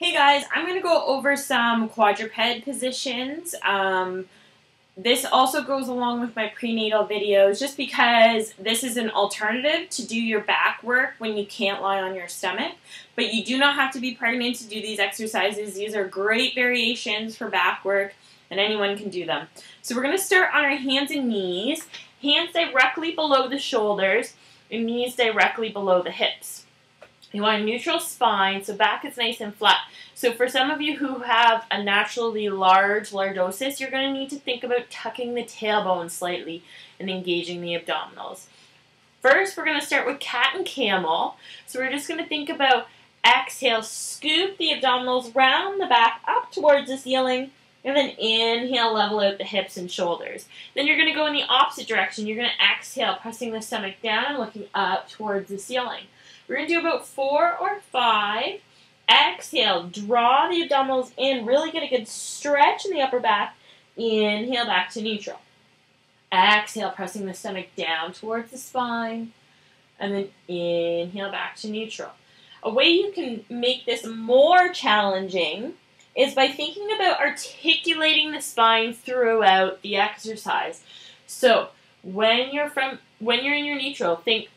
Hey guys, I'm going to go over some quadruped positions. This also goes along with my prenatal videos just because this is an alternative to do your back work when you can't lie on your stomach. But you do not have to be pregnant to do these exercises. These are great variations for back work and anyone can do them. So we're going to start on our hands and knees. Hands directly below the shoulders and knees directly below the hips. You want a neutral spine, so back is nice and flat. So for some of you who have a naturally large lordosis, you're going to need to think about tucking the tailbone slightly and engaging the abdominals. First, we're going to start with cat and camel. So we're just going to think about exhale, scoop the abdominals round the back up towards the ceiling, and then inhale, level out the hips and shoulders. Then you're going to go in the opposite direction. You're going to exhale, pressing the stomach down and looking up towards the ceiling. We're going to do about 4 or 5. Exhale, draw the abdominals in, really get a good stretch in the upper back. Inhale back to neutral. Exhale, pressing the stomach down towards the spine. And then inhale back to neutral. A way you can make this more challenging is by thinking about articulating the spine throughout the exercise. So when you're in your neutral, think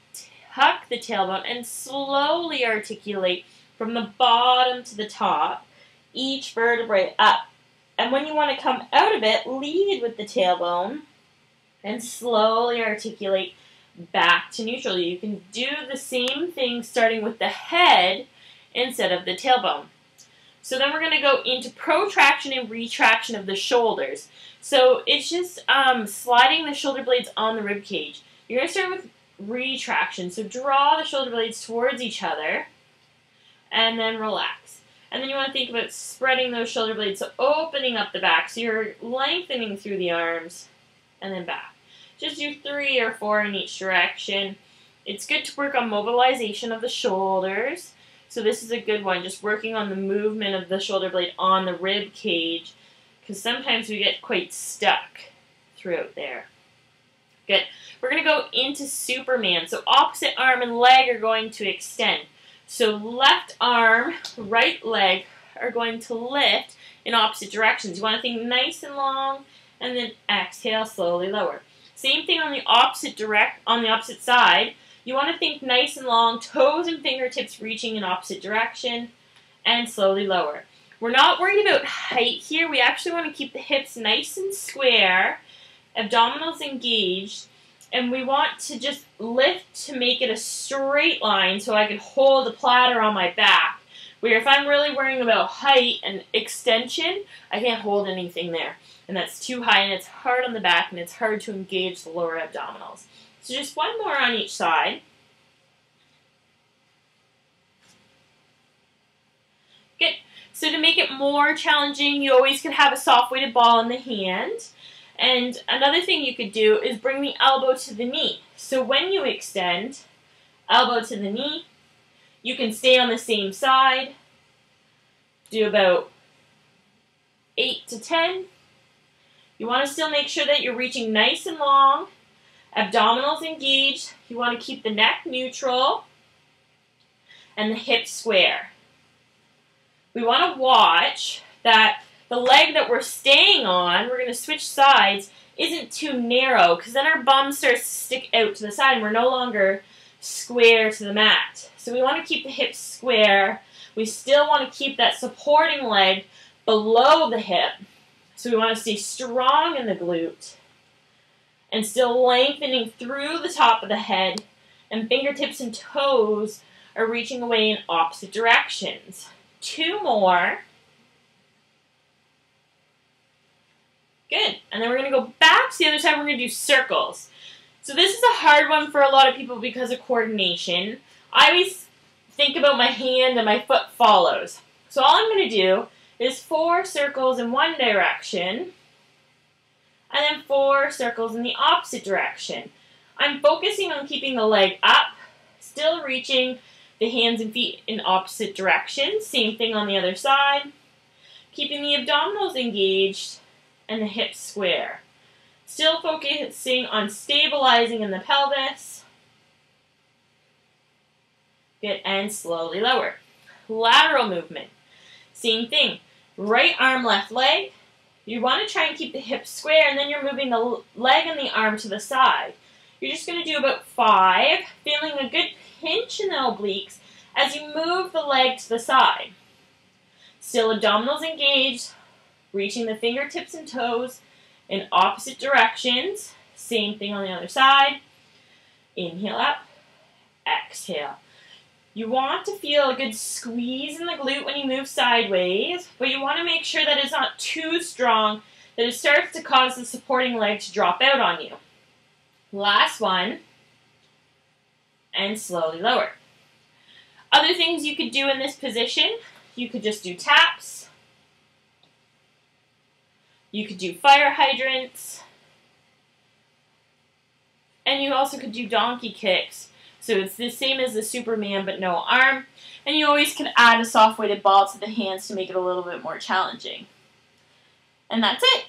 tuck the tailbone and slowly articulate from the bottom to the top, each vertebrae up. And when you want to come out of it, lead with the tailbone and slowly articulate back to neutral. You can do the same thing starting with the head instead of the tailbone. So then we're going to go into protraction and retraction of the shoulders. So it's just sliding the shoulder blades on the rib cage. You're going to start with retraction. So draw the shoulder blades towards each other and then relax. And then you want to think about spreading those shoulder blades, so opening up the back. So you're lengthening through the arms and then back. Just do 3 or 4 in each direction. It's good to work on mobilization of the shoulders. So this is a good one, just working on the movement of the shoulder blade on the rib cage, because sometimes we get quite stuck throughout there. Good. We're going to go into Superman. So opposite arm and leg are going to extend. So left arm, right leg are going to lift in opposite directions. You want to think nice and long, and then exhale, slowly lower. Same thing on the opposite side. You want to think nice and long, toes and fingertips reaching in opposite direction, and slowly lower. We're not worried about height here. We actually want to keep the hips nice and square, abdominals engaged, and we want to just lift to make it a straight line so I can hold the platter on my back. Where if I'm really worrying about height and extension, I can't hold anything there. And that's too high and it's hard on the back and it's hard to engage the lower abdominals. So just one more on each side. Good. So to make it more challenging, you always could have a soft weighted ball in the hand. And another thing you could do is bring the elbow to the knee. So when you extend, elbow to the knee, you can stay on the same side. Do about 8 to 10. You want to still make sure that you're reaching nice and long. Abdominals engaged. You want to keep the neck neutral and the hips square. We want to watch that the leg that we're staying on, we're going to switch sides, isn't too narrow because then our bum starts to stick out to the side and we're no longer square to the mat. So we want to keep the hips square. We still want to keep that supporting leg below the hip. So we want to stay strong in the glute and still lengthening through the top of the head, and fingertips and toes are reaching away in opposite directions. 2 more. Good. And then we're going to go back to the other side. We're going to do circles. So this is a hard one for a lot of people because of coordination. I always think about my hand and my foot follows. So all I'm going to do is 4 circles in one direction and then 4 circles in the opposite direction. I'm focusing on keeping the leg up, still reaching the hands and feet in opposite directions. Same thing on the other side. Keeping the abdominals engaged and the hips square. Still focusing on stabilizing in the pelvis. Good, and slowly lower. Lateral movement. Same thing. Right arm, left leg. You want to try and keep the hips square, and then you're moving the leg and the arm to the side. You're just going to do about 5, feeling a good pinch in the obliques as you move the leg to the side. Still abdominals engaged, reaching the fingertips and toes in opposite directions. Same thing on the other side. Inhale up, exhale. You want to feel a good squeeze in the glute when you move sideways, but you want to make sure that it's not too strong, that it starts to cause the supporting leg to drop out on you. Last one, and slowly lower. Other things you could do in this position, you could just do taps. You could do fire hydrants. And you also could do donkey kicks. So it's the same as the Superman, but no arm. And you always can add a soft weighted ball to the hands to make it a little bit more challenging. And that's it.